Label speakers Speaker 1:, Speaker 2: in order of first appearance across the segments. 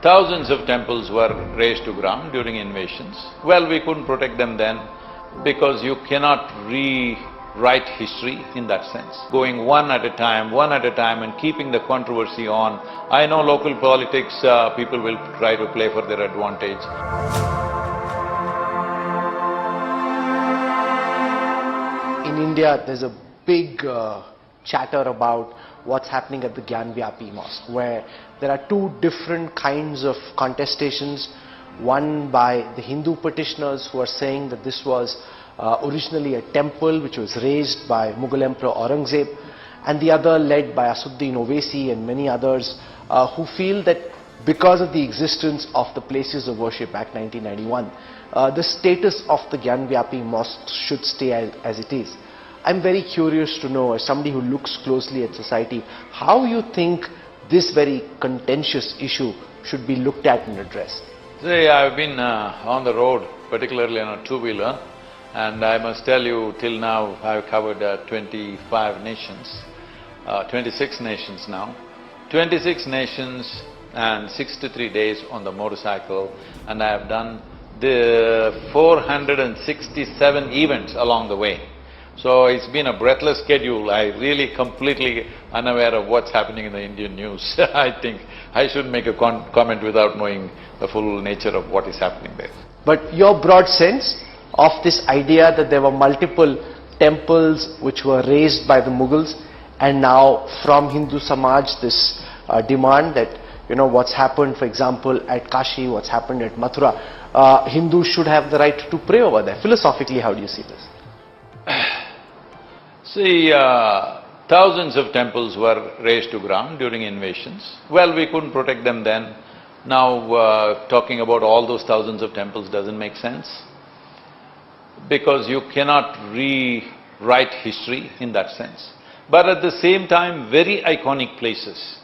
Speaker 1: Thousands of temples were razed to ground during invasions. Well, we couldn't protect them then because you cannot rewrite history in that sense. Going one at a time and keeping the controversy on. I know local politics, people will try to play for their advantage.
Speaker 2: In India, there's a big chatter about what's happening at the Gyanvyapi Mosque, where there are two different kinds of contestations. One by the Hindu petitioners who are saying that this was originally a temple which was razed by Mughal Emperor Aurangzeb, and the other led by Assuddin Owaisi and many others who feel that because of the existence of the Places of Worship Act 1991, the status of the Gyanvyapi Mosque should stay as it is. I'm very curious to know, as somebody who looks closely at society, how you think this very contentious issue should be looked at and addressed.
Speaker 1: See, I've been on the road, particularly on a two-wheeler, and I must tell you, till now I've covered 25 nations, 26 nations now. 26 nations and 63 days on the motorcycle, and I have done the 467 events along the way. So it's been a breathless schedule. I really completely unaware of what's happening in the Indian news. I think I shouldn't make a comment without knowing the full nature of what is happening there.
Speaker 2: But your broad sense of this idea that there were multiple temples which were razed by the Mughals, and now from Hindu Samaj this demand that, you know, what's happened, for example, at Kashi, what's happened at Mathura, Hindus should have the right to pray over there. Philosophically, how do you see this?
Speaker 1: See, thousands of temples were razed to ground during invasions. Well, we couldn't protect them then. Now, talking about all those thousands of temples doesn't make sense, because you cannot rewrite history in that sense. But at the same time, very iconic places.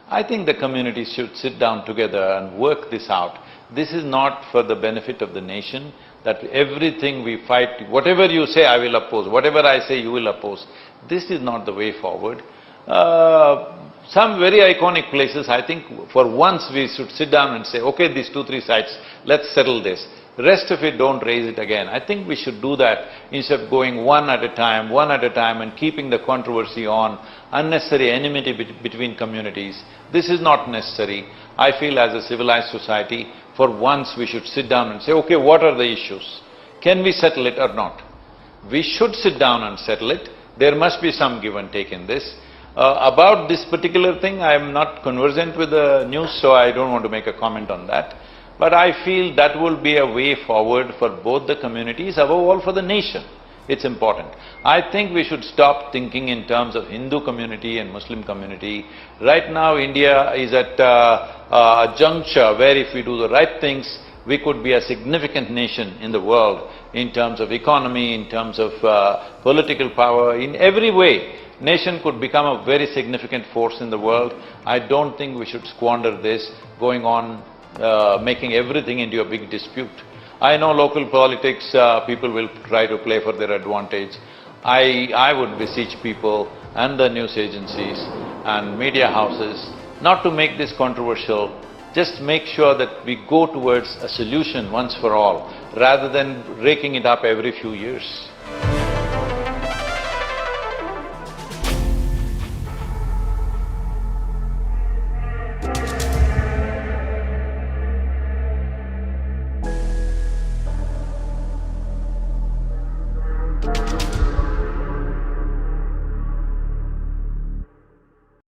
Speaker 1: I think the communities should sit down together and work this out. This is not for the benefit of the nation, that everything we fight, whatever you say I will oppose, whatever I say you will oppose. This is not the way forward. Some very iconic places, I think for once we should sit down and say, okay, these 2-3 sites, let's settle this. The rest of it, don't raise it again. I think we should do that instead of going one at a time and keeping the controversy on, unnecessary enmity between communities. This is not necessary. I feel as a civilized society, for once we should sit down and say, okay, what are the issues? Can we settle it or not? We should sit down and settle it. There must be some give and take in this. About this particular thing, I am not conversant with the news, so I don't want to make a comment on that. But I feel that will be a way forward for both the communities, above all for the nation. It's important. I think we should stop thinking in terms of Hindu community and Muslim community. Right now, India is at a juncture where if we do the right things, we could be a significant nation in the world in terms of economy, in terms of political power, in every way. Nation could become a very significant force in the world. I don't think we should squander this, going on making everything into a big dispute. I know local politics, people will try to play for their advantage. I would beseech people and the news agencies and media houses not to make this controversial. Just make sure that we go towards a solution once for all, rather than raking it up every few years.